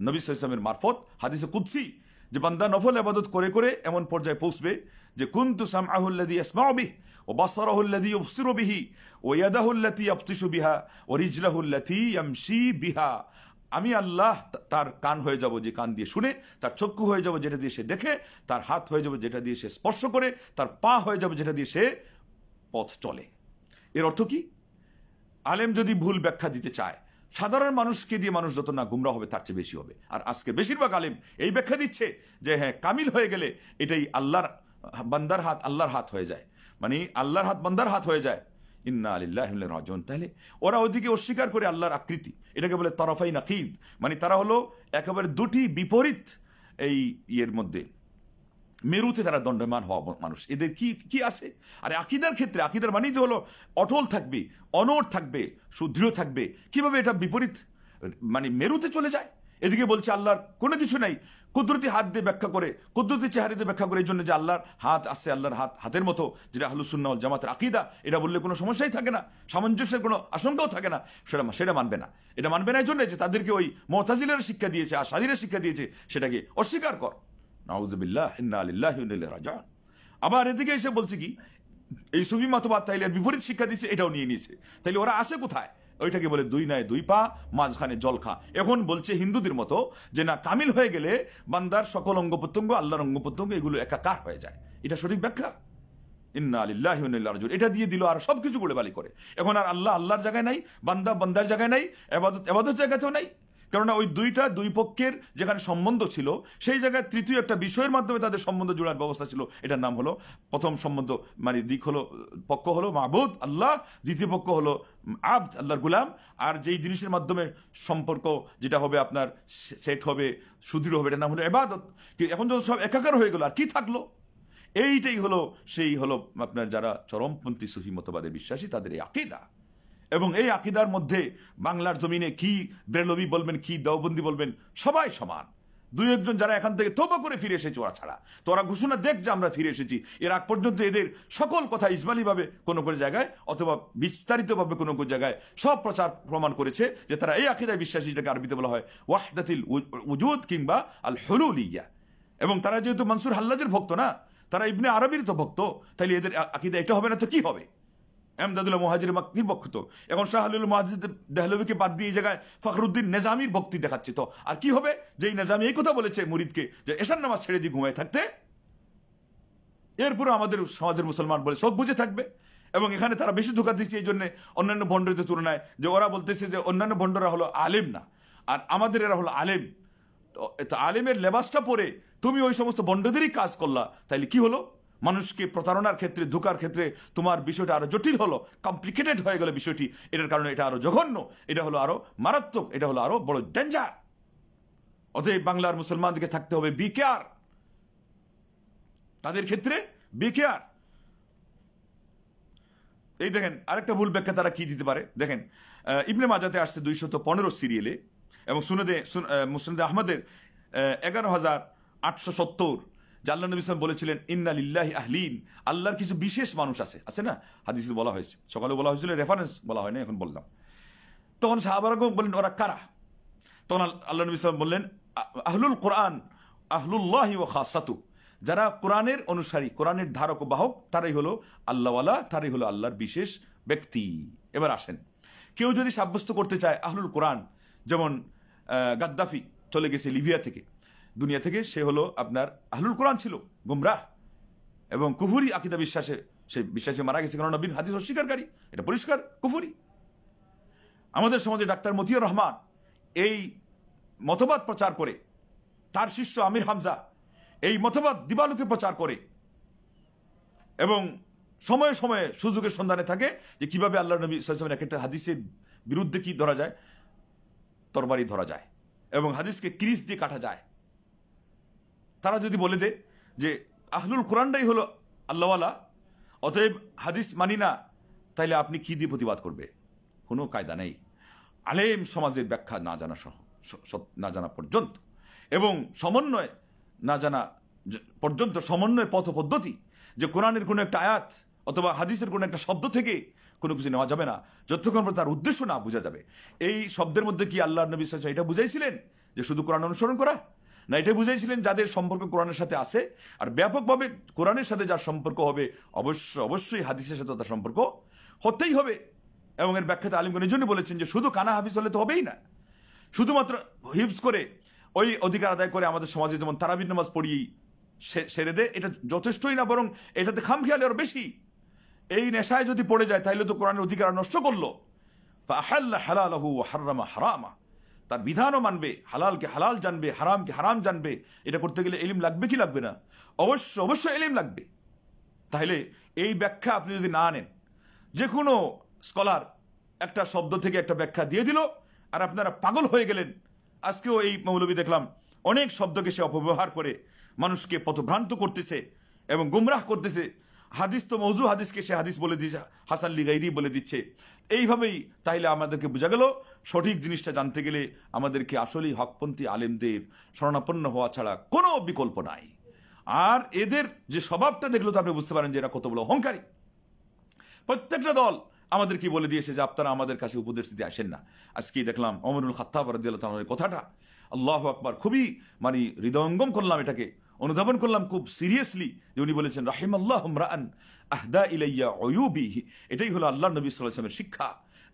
নবী সাল্লাল্লাহু আলাইহি ওয়াসাল্লামের মারফত। হাদিসে কুদসি যে বান্দা নফল ইবাদত করে করে এমন পর্যায়ে পৌঁছবে যে কুনতু সামআহু আল্লাযী ইয়াসমাউ বিহি ওয়া বাসারাহু আল্লাযী ইউবসিরু বিহি ওয়া ইয়াদাহু আল্লাতী ইয়াবতিশু বিহা ওয়া রিজলাহু আল্লাতী ইয়ামশি বিহা। আমি আল্লাহ তার কান হয়ে যাব যে কান দিয়ে শুনে, তার চক্ষু হয়ে যাব যেটা দিয়ে সে দেখে, তার হাত হয়ে যাবে যেটা দিয়ে সে স্পর্শ করে, তার পা হয়ে যাবে যেটা দিয়ে সে পথ চলে। এর অর্থ কি? আলেম যদি ভুল ব্যাখ্যা দিতে চায়, সাধারণ মানুষকে দিয়ে মানুষ যত না গুমরা হবে তার চেয়ে বেশি হবে। আর আজকে বেশিরভাগ আলেম এই ব্যাখ্যা দিচ্ছে যে হ্যাঁ, কামিল হয়ে গেলে এটাই আল্লাহর বান্দার হাত আল্লাহর হাত হয়ে যায়, মানে আল্লাহর হাত বান্দার হাত হয়ে যায়। ইন্না লিল্লাহি ওয়া ইন্না ইলাইহি রাজিউন। তাহলে ওরা ওদিকে অস্বীকার করে আল্লাহর আকৃতি, এটাকে বলে তরফাই নাকিদ, মানে তারা হলো একেবারে দুটি বিপরীত এই ইয়ের মধ্যে, মেরুতে তারা দণ্ডমান হওয়া মানুষ। এদের কি কি আছে? আর আকীদার ক্ষেত্রে, আকীদার মানে যে হলো অটল থাকবে, অনড় থাকবে, সুদৃঢ় থাকবে। কিভাবে এটা বিপরীত মানে মেরুতে চলে যায়? এদিকে বলছে আল্লাহর কোনো কিছু নাই, কুদরতি হাত দিয়ে ব্যাখ্যা করে, কুদরতি চেহারা দিয়ে ব্যাখ্যা করে, এই জন্য যে আল্লাহর হাত আছে, আল্লাহর হাত হাতের মতো, যেটা আহলুস সুন্নাহ ওয়াল জামাতের আকীদা, এটা বললে কোনো সমস্যাই থাকে না, সামঞ্জস্যের কোনো আশঙ্কাও থাকে না। সেটা মানবে না। এটা মানবে না এই জন্য যে তাদেরকে ওই মুতাজিলার শিক্ষা দিয়েছে, আশারীরা শিক্ষা দিয়েছে, সেটাকে অস্বীকার কর। নাউযুবিল্লাহ, ইন্না লিল্লাহি ওয়া ইন্না ইলাইহি রাজিউন। আবার এদিকে এসে বলছে কি, এই সুফি মতবাদ তাইলে বিপরীত শিক্ষা দিচ্ছে, এটাও নিয়ে নিয়েছে। তাইলে ওরা আসে কোথায়? ওইটাকে বলে দুই নাই দুই পা, মাঝখানে জল খা। এখন বলছে হিন্দুদের মতো যে না, কামিল হয়ে গেলে বান্দার সকল অঙ্গ প্রত্যঙ্গ, আল্লাহর অঙ্গ প্রত্যঙ্গ, এগুলো একাকার হয়ে যায়। এটা সঠিক ব্যাখ্যা? ইন্না লিল্লাহি ওয়া ইন্না ইলাইহি রাজিউন। এটা দিয়ে দিল আর সবকিছু গোলেবালি করে। এখন আর আল্লাহ আল্লাহর জায়গায় নাই, বান্দা বান্দার জায়গায় নাই, ইবাদত জায়গাতেও নাই। কেননা ওই দুই পক্ষের যেখানে সম্বন্ধ ছিল, সেই জায়গায় তৃতীয় একটা বিষয়ের মাধ্যমে তাদের সম্বন্ধ জোড়ার ব্যবস্থা ছিল। এটার নাম হলো, প্রথম সম্বন্ধ মানে দিক হলো, পক্ষ হলো মাবুদ আল্লাহ, দ্বিতীয় পক্ষ হলো আবদ আল্লাহর গুলাম। আর যেই জিনিসের মাধ্যমে সম্পর্ক যেটা হবে আপনার সেট হবে, সুদৃঢ় হবে, এটার নাম হলো ইবাদত। এখন যখন সব একাকার হয়ে গেল, আর কি থাকলো? এইটাই হলো সেই হলো আপনার যারা চরমপন্থী সুফি মতবাদে বিশ্বাসী, তাদের এই আকীদা। এবং এই আকীদার মধ্যে বাংলার জমিনে কি বেরলভী বলবেন, কি দেওবন্দি বলবেন, সবাই সমান। দুই একজন যারা এখান থেকে তওবা করে ফিরে এসেছে ওরা ছাড়া, তো ওরা ঘোষণা দেখ যে আমরা ফিরে এসেছি। এর আগ পর্যন্ত এদের সকল কথা ইজমালিভাবে কোনো কোনো জায়গায় অথবা বিস্তারিতভাবে কোনো কোনো জায়গায় সব প্রচার প্রমাণ করেছে যে তারা এই আকীদায় বিশ্বাসী, যেটাকে আরবিতে বলা হয় ওয়াহদাতুল উজুদ কিংবা আল হুলুলিয়া। এবং তারা যেহেতু মনসুর হাল্লাজের ভক্ত না, তারা ইবনে আরবির তো ভক্ত, তাইলে এদের আকীদা এটা হবে না তো কি হবে? এমদাদুল্লাহ মুহাজির মাক্কির ভক্ত। এখন শাহ আলুল মুহাদ্দিস দেহলভীকে বাদ দিয়ে এই জায়গায় ফখরুদ্দিন নিজামীর ভক্তি দেখাচ্ছে। তো আর কি হবে? যেই নিজামী এই কথা বলেছে মুরিদকে যে এশার নামাজ ছেড়ে দিয়ে ঘুমায় থাকতে, এরপরে আমাদের সমাজের মুসলমান বলে সব বুঝে থাকবে। এবং এখানে তারা বেশি ধোঁকা দিচ্ছে এই জন্য অন্যান্য ভণ্ডদের তুলনায়, যে ওরা বলতেছে যে অন্যান্য ভণ্ডরা হলো আলেম না, আর আমাদের এরা হলো আলেম। তো আলেমের লেবাসটা পরে তুমি ওই সমস্ত ভণ্ডদেরই কাজ করলা, তাইলে কি হলো? মানুষকে প্রতারণার ক্ষেত্রে, ধোঁকার ক্ষেত্রে তোমার বিষয়টা আরো জটিল হলো, কমপ্লিকেটেড হয়ে গেল বিষয়টি। এটার কারণে এটা আরো জঘন্য, এটা হলো আরো মারাত্মক, এটা হলো আরো বড় ডেঞ্জার। অতএব বাংলার মুসলমানদেরকে থাকতে হবে বি কেয়ার, তাদের ক্ষেত্রে বি কেয়ার। এই দেখেন আরেকটা ভুল ব্যাখ্যা তারা কি দিতে পারে, দেখেন ইবনে মাজাতে আসছে 215 সিরিয়ালে, এবং মুসনাদে আহমদের 11,870, যে আল্লাহ নবী সাল্লাল্লাহু আলাইহি ওয়াসাল্লাম বলেছিলেন ইন্না লিল্লাহি আহলিন, আল্লাহর কিছু বিশেষ মানুষ আছে না? হাদিসে বলা হয়েছে, সকালে বলা হয়েছিল, রেফারেন্স বলা হয় না, এখন বললাম। তখন সাহাবারাগণ বললেন ওরা কারা? তখন আল্লাহ নবী সাল্লাল্লাহু আলাইহি ওয়াসাল্লাম বললেন আহলুল কোরআন আহলুল্লাহি ওয়া খাসাতু, যারা কোরআনের অনুসারী, কোরআনের ধারক ও বাহক, তারাই হলো আল্লাহওয়ালা, তারাই হলো আল্লাহর বিশেষ ব্যক্তি। এবার আসেন, কেউ যদি সাব্যস্ত করতে চায় আহলুল কোরআন, যেমন গাদ্দাফি চলে গেছে লিবিয়া থেকে, দুনিয়া থেকে, সে হলো আপনার আহলুল কোরআন ছিল, গুমরাহ এবং কুফুরি আকীদা বিশ্বাসে, সে বিশ্বাসে মারা গেছে, কারণ নবীর হাদিস অস্বীকারী, এটা পরিষ্কার কুফুরি। আমাদের সমাজে ডাক্তার মতিউর রহমান এই মতবাদ প্রচার করে, তার শিষ্য আমির হামজা এই মতবাদ দিবালুকে প্রচার করে, এবং সময়ে সময়ে সুযোগের সন্ধানে থাকে যে কিভাবে আল্লাহ নবী সাল্লাল্লাহু আলাইহি ওয়াসাল্লামের একটা হাদিসের বিরুদ্ধে কি ধরা যায়, তরবারি ধরা যায়, এবং হাদিসকে ক্রিস দিয়ে কাটা যায়। তারা যদি বলে দে যে আহলুল কোরআনটাই হলো আল্লাহওয়ালা, অতএব হাদিস মানি না, তাইলে আপনি কি দিয়ে প্রতিবাদ করবে? কোনো কায়দা নেই। আলেম সমাজের ব্যাখ্যা না জানা না জানা পর্যন্ত, এবং সমন্বয় না জানা পর্যন্ত, সমন্বয় পথ পদ্ধতি, যে কোরআনের কোনো একটা আয়াত অথবা হাদিসের কোনো একটা শব্দ থেকে কোনো কিছু নেওয়া যাবে না যতক্ষণ পর্যন্ত তার উদ্দেশ্য না বোঝা যাবে। এই শব্দের মধ্যে কি আল্লাহ নবী সাল্লাল্লাহু আলাইহি ওয়াসাল্লাম এটা বুঝাইছিলেন যে শুধু কোরআন অনুসরণ করা? না, এটা বুঝাইছিলেন যাদের সম্পর্ক কোরআনের সাথে আছে, আর ব্যাপকভাবে কোরআনের সাথে যার সম্পর্ক হবে, অবশ্যই হাদিসের সাথে তার সম্পর্ক হতেই হবে। এবং এর ব্যাখ্যাতে আলিমগণ এই জন্য বলেছেন যে শুধু কানা হাফিজ হলে তো হবেই না, শুধুমাত্র হিফজ করে ওই অধিকার আদায় করে আমাদের সমাজে যেমন তারাবির নামাজ পড়িয়েই সেরে দেয়, এটা যথেষ্টই না, বরং এটাতে খামখেয়ালি আরো বেশি। এই নেশায় যদি পড়ে যায় তাহলে তো কোরআনের অধিকার নষ্ট করলো। ফাআহাল্লা হালালাহু ওয়া হাররামা হারামা, তার বিধানও মানবে, হালালকে হালাল জানবে, হারামকে হারাম জানবে। এটা করতে গেলে ইলম লাগবে কি লাগবে না? অবশ্যই ইলম লাগবে। তাহলে এই ব্যাখ্যা আপনি যদি না আনেন, যে কোনো স্কলার একটা শব্দ থেকে একটা ব্যাখ্যা দিয়ে দিল আর আপনারা পাগল হয়ে গেলেন। আজকেও এই মৌলবী দেখলাম অনেক শব্দকে সে অপব্যবহার করে মানুষকে পথভ্রান্ত করতেছে এবং গুমরাহ করতেছে। হাদিস তো মৌজু হাদিসকে সে হাদিস বলে দিচ্ছে, হাসান লিগাইরি বলে দিচ্ছে। এইভাবেই তাইলে আমাদেরকে বোঝা গেল সঠিক জিনিসটা জানতে গেলে আমাদেরকে আসলেই হকপন্থী আলেমদের শরণাপন্ন হওয়া ছাড়া কোনো বিকল্প নাই। আর এদের যে স্বভাবটা দেখলো তো আপনি বুঝতে পারেন যে এরা কত বড় অহংকারী। প্রত্যেকটা দল আমাদের কি বলে দিয়েছে যে আপনারা আমাদের কাছে উপদেশ দিতে আসেন না। আজকেই দেখলাম ওমরুল খাত্তাব রাদিয়াল্লাহু তাআলার কথাটা, আল্লাহু আকবার, খুবই মানে হৃদয়ঙ্গম করলাম, এটাকে অনুধাবন করলাম খুব সিরিয়াসলি, যে উনি বলেছেন রাহিমাল্লাহু ইমরাআন আহদা ইলাইয়া উয়ুবিহি। এটাই হলো আল্লাহর নবী সাল্লাল্লাহু আলাইহি ওয়াসাল্লামের শিক্ষা।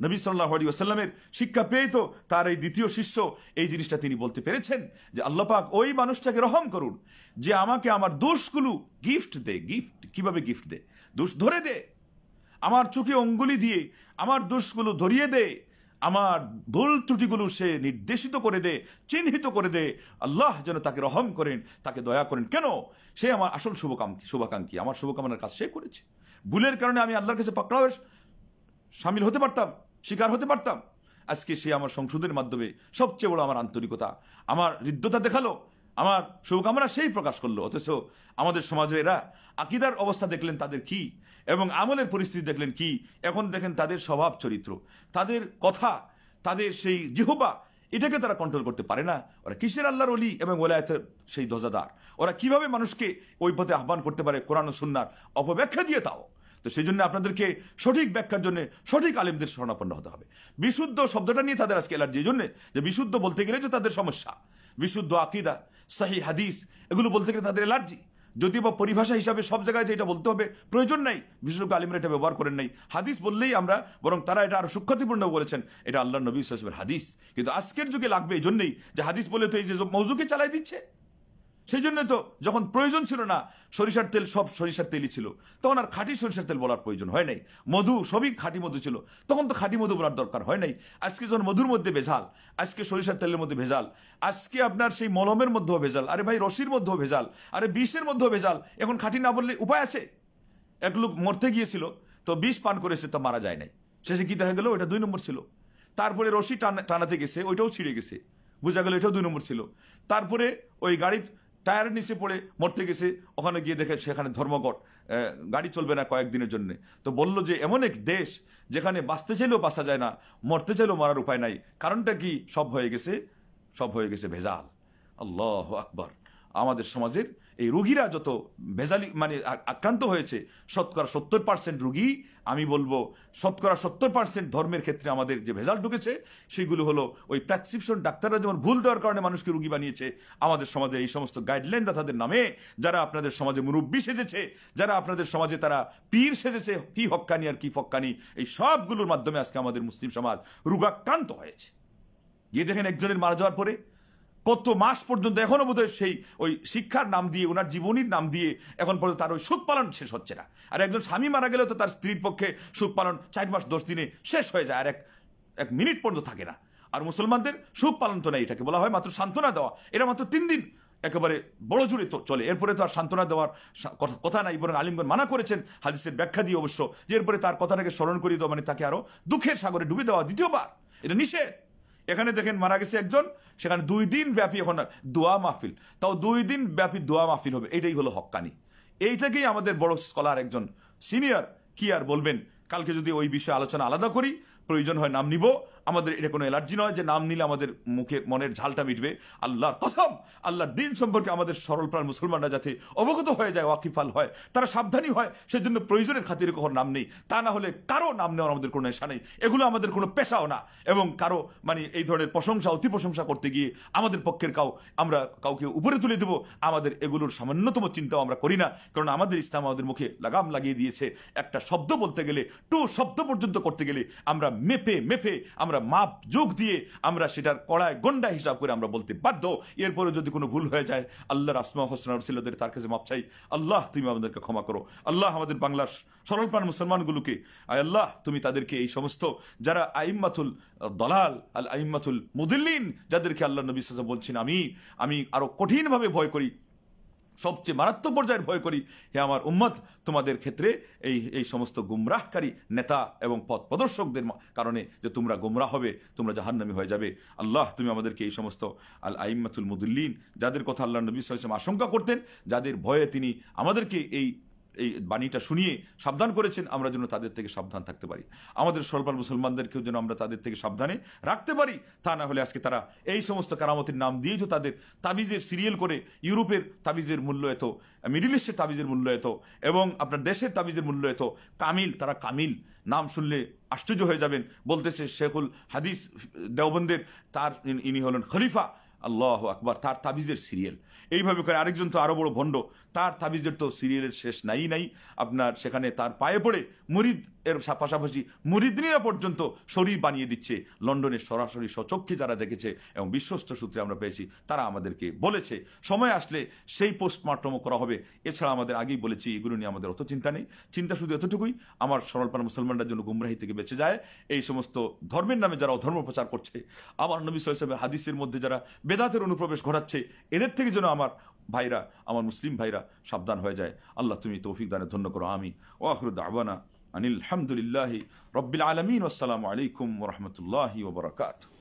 নবী সাল্লাল্লাহু আলাইহি ওয়াসাল্লামের শিক্ষা পেয়ে তো তার এই দ্বিতীয় শিষ্য এই জিনিসটা তিনি বলতে পেরেছেন যে আল্লাহ পাক ওই মানুষটাকে রহম করুন যে আমাকে আমার দোষগুলো গিফট দে। গিফট কিভাবে গিফট দে? দোষ ধরে দে, আমার চোখে অঙ্গুলি দিয়ে আমার দোষগুলো ধরিয়ে দে, আমার ভুল ত্রুটিগুলো সে নির্দেশিত করে দে, চিহ্নিত করে দে। আল্লাহ যেন তাকে রহম করেন, তাকে দয়া করেন। কেন? সে আমার আসল শুভাকাঙ্ক্ষী, আমার শুভকামনার কাজ সে করেছে। ভুলের কারণে আমি আল্লাহর কাছে পাকড়াও সামিল হতে পারতাম, শিকার হতে পারতাম। আজকে সে আমার সংশোধনের মাধ্যমে সবচেয়ে বড় আমার আন্তরিকতা, আমার হৃদ্যতা দেখালো, আমার শুভকামনা সেই প্রকাশ করলো। অথচ আমাদের সমাজে এরা আকীদার অবস্থা দেখলেন তাদের কি, এবং আমলের পরিস্থিতি দেখলেন কি। এখন দেখেন তাদের স্বভাব চরিত্র, তাদের কথা, তাদের সেই জিহবা, এটাকে তারা কন্ট্রোল করতে পারে না। ওরা কিসের আল্লাহর ওলি এবং ওলায়েতের সেই ধ্বজাদার? ওরা কিভাবে মানুষকে ওই পথে আহ্বান করতে পারে কোরআন ও সুন্নাহর অপব্যাখ্যা দিয়ে? তাও তো সেই জন্য আপনাদেরকে সঠিক ব্যাখ্যার জন্য সঠিক আলেমদের শরণাপন্ন হতে হবে। বিশুদ্ধ শব্দটা নিয়ে তাদের আজকে এলার্জি, এই জন্য যে বিশুদ্ধ বলতে গেলে যে তাদের সমস্যা, বিশুদ্ধ আকীদা, সহিহ হাদিস, এগুলো বলতে গেলে তাদের এলার্জি। যদিও বা পরিভাষা হিসাবে সব জায়গায় যে এটা বলতে হবে প্রয়োজন নাই, বিশেষজ্ঞ আলিমরা এটা ব্যবহার করেন নাই। হাদিস বললেই আমরা, বরং তারা এটা আরো সুখ্যাতিপূর্ণ বলেছেন এটা আল্লাহর নবী সাল্লাল্লাহু আলাইহি ওয়াসাল্লামের হাদিস। কিন্তু আজকের যুগে লাগবে এই জন্যই যে হাদিস বলে তো এই যে মওযুকে চালাই দিচ্ছে। সেই জন্য তো যখন প্রয়োজন ছিল না, সরিষার তেল সব সরিষার তেলই ছিল, তখন আর খাঁটি সরিষার তেল বলার প্রয়োজন হয় নাই। মধু সবই খাঁটি মধু ছিল, তখন তো খাঁটি মধু বলার দরকার হয় নাই। আজকে যখন মধুর মধ্যে ভেজাল, আজকে সরিষার তেলের মধ্যে ভেজাল, আজকে আপনার সেই মলমের মধ্যেও ভেজাল, আরে ভাই রশির মধ্যেও ভেজাল, আরে বিষের মধ্যেও ভেজাল। এখন খাঁটি না বললে উপায় আছে? এক লোক মরতে গিয়েছিল, তো বিষ পান করেছে, তো মারা যায় নাই। শেষে কি দেখা গেল? ওটা 2 নম্বর ছিল। তারপরে রশি টানাতে গেছে, ওইটাও ছিঁড়ে গেছে, বোঝা গেল এটাও 2 নম্বর ছিল। তারপরে ওই গাড়ির টায়ারের নিচে পড়ে মরতে গেছে, ওখানে গিয়ে দেখে সেখানে ধর্মঘট, গাড়ি চলবে না কয়েকদিনের জন্য। তো বলল যে এমন এক দেশ যেখানে বাঁচতে চাইলেও বাঁচা যায় না, মরতে চাইলেও মরার উপায় নাই। কারণটা কি? সব হয়ে গেছে ভেজাল। আল্লাহু আকবার। আমাদের সমাজের এই রোগীরা যত ভেজালি মানে আক্রান্ত হয়েছে, শতকরা 70% রোগী, আমি বলবো শতকরা 70% ধর্মের ক্ষেত্রে আমাদের যে ভেজাল ঢুকেছে সেগুলো হলো ওই প্রেসক্রিপশন ডাক্তাররা যেমন ভুল দেওয়ার কারণে মানুষকে রোগী বানিয়েছে, আমাদের সমাজে এই সমস্ত গাইডলাইন দাতাদের নামে যারা আপনাদের সমাজে মুরব্বী সেজেছে, যারা আপনাদের সমাজে তারা পীর সেজেছে, কি হক্কানি আর কি ফক্কানি, এই সবগুলোর মাধ্যমে আজকে আমাদের মুসলিম সমাজ রোগাক্রান্ত হয়েছে। গিয়ে দেখেন একজনের মারা যাওয়ার পরে কত মাস পর্যন্ত এখনো বোধহয় সেই ওই শিক্ষার নাম দিয়ে, ওনার জীবনীর নাম দিয়ে এখন পর্যন্ত তার ওই সুখ পালন শেষ হচ্ছে না। আর একজন স্বামী মারা গেলেও তো তার স্ত্রীর পক্ষে সুখ পালন 4 মাস 10 দিনে শেষ হয়ে যায়, আর এক মিনিট পর্যন্ত থাকে না। আর মুসলমানদের সুখ পালন তো নেই, এটাকে বলা হয় মাত্র সান্ত্বনা দেওয়া। এটা মাত্র 3 দিন একেবারে বড় জুড়ে তো চলে, এরপরে তো আর সান্ত্বনা দেওয়ার কথা নাই। বরং আলিমগণ মানা করেছেন হাদিসের ব্যাখ্যা দিয়ে অবশ্য, যে এরপরে তার কথাটাকে স্মরণ করিয়ে দেওয়া মানে তাকে আরো দুঃখের সাগরে ডুবে দেওয়া দ্বিতীয়বার, এটা নিষেধ। এখানে দেখেন মারা গেছে একজন, সেখানে 2 দিন ব্যাপী এখন দোয়া মাহফিল, তাও 2 দিন ব্যাপী দোয়া মাহফিল হবে। এটাই হলো হক্কানি। এইটাকেই আমাদের বড় স্কলার একজন সিনিয়র কি আর বলবেন। কালকে যদি ওই বিষয়ে আলোচনা আলাদা করি, প্রয়োজন হয় নাম নিব। আমাদের এটা কোনো এলার্জি নয় যে নাম নিলে আমাদের মুখে মনের ঝালটা মিটবে। আল্লাহর কসম, আল্লাহর দিন সম্পর্কে আমাদের সরল প্রাণ মুসলমানরা যাতে অবগত হয়ে যায়, ওয়াকিফাল হয়, তারা সাবধানী হয়, সেজন্য প্রয়োজনের খাতিরে কখনো নাম নেই। তা না হলে কারো নাম নেওয়ার আমাদের কোনো নেশা নেই, এগুলো আমাদের কোনো পেশাও না। এবং কারো মানে এই ধরনের প্রশংসা অতি প্রশংসা করতে গিয়ে আমাদের পক্ষের আমরা কাউকে উপরে তুলে দেবো, আমাদের এগুলোর সামান্যতম চিন্তাও আমরা করি না। কারণ আমাদের ইসলাম আমাদের মুখে লাগাম লাগিয়ে দিয়েছে, একটা শব্দ বলতে গেলে, টু শব্দ পর্যন্ত করতে গেলে আমরা মেপে আমরা আমরা মাপ যোগ দিয়ে আমরা সেটার কড়ায় গন্ডা হিসাব করে আমরা বলতে বাধ্য। এরপরে যদি কোনো ভুল হয়ে যায়, আল্লাহর আসমা হোসনা রসিলদের তার কাছে মাপ চাই। আল্লাহ তুমি আমাদেরকে ক্ষমা করো। আল্লাহ আমাদের বাংলার সরলপ্রাণ মুসলমানগুলোকে, আয় আল্লাহ তুমি তাদেরকে, এই সমস্ত যারা আইম্মাতুল দলাল আল আইম্মাতুল মুদিল্লিন, যাদেরকে আল্লাহ নবী সাল্লাল্লাহু আলাইহি ওয়াসাল্লাম বলছেন আমি আরো কঠিনভাবে ভয় করি, সবচেয়ে মারাত্মক পর্যায়ের ভয় করি, হে আমার উম্মত তোমাদের ক্ষেত্রে এই সমস্ত গুমরাহকারী নেতা এবং পথ প্রদর্শকদের কারণে যে তোমরা গুমরাহ হবে, তোমরা জাহান্নামী হয়ে যাবে। আল্লাহ তুমি আমাদেরকে এই সমস্ত আল আইম্মাতুল মুদিল্লিন, যাদের কথা আল্লাহ নবী সাল্লাল্লাহু আলাইহি ওয়াসাল্লাম আশঙ্কা করতেন, যাদের ভয়ে তিনি আমাদেরকে এই বাণীটা শুনিয়ে সাবধান করেছেন, আমরা যেন তাদের থেকে সাবধান থাকতে পারি। আমাদের সরলপাল মুসলমানদেরকেও যেন আমরা তাদের থেকে সাবধানে রাখতে পারি। তা না হলে আজকে তারা এই সমস্ত কারামতের নাম দিয়েই তো তাদের তাবিজের সিরিয়াল করে, ইউরোপের তাবিজের মূল্য এত, মিডিল ইস্টের তাবিজের মূল্য এত, এবং আপনার দেশের তাবিজের মূল্য এত, কামিল, তারা কামিল নাম শুনলে আশ্চর্য হয়ে যাবেন। বলতেছে শেখুল হাদিস দেওবন্দের, তার ইনি হলেন খলিফা, আল্লাহ আকবার, তার তাবিজের সিরিয়াল। এইভাবে করে আরেকজন তো আরো বড় ভণ্ড, তার তাবিজের তো সিরিয়ালের শেষ নাই। আপনার সেখানে তার পায়ে পড়ে মুরিদ এর পাশাপাশি মুরিদরা পর্যন্ত শরীর বানিয়ে দিচ্ছে। লন্ডনের সরাসরি স্বচক্ষে যারা দেখেছে এবং বিশ্বস্ত সূত্রে আমরা পেয়েছি, তারা আমাদেরকে বলেছে সময় আসলে সেই পোস্টমর্টমও করা হবে। এছাড়া আমাদের আগেই বলেছি, এগুলো নিয়ে আমাদের অত চিন্তা নেই। চিন্তা শুধু এতটুকুই, আমার সরলপাড়া মুসলমানরা যেন গুমরাহি থেকে বেঁচে যায়। এই সমস্ত ধর্মের নামে যারা অধর্ম প্রচার করছে, আমার নবী সাল্লাল্লাহু আলাইহি ওয়াসাল্লামের হাদিসের মধ্যে যারা বেদাতের অনুপ্রবেশ ঘটাচ্ছে, এদের থেকে যেন আমার ভাইরা, আমার মুসলিম ভাইরা সাবধান হয়ে যায়। আল্লাহ তুমি তৌফিক দানে ধন্য করো। আমিন। ওয়া আখিরু দাওয়ানা আনিল হামদুলিল্লাহি রাব্বিল আলামিন। আসসালামু আলাইকুম ওয়া রাহমাতুল্লাহি ওয়া বারাকাতুহু।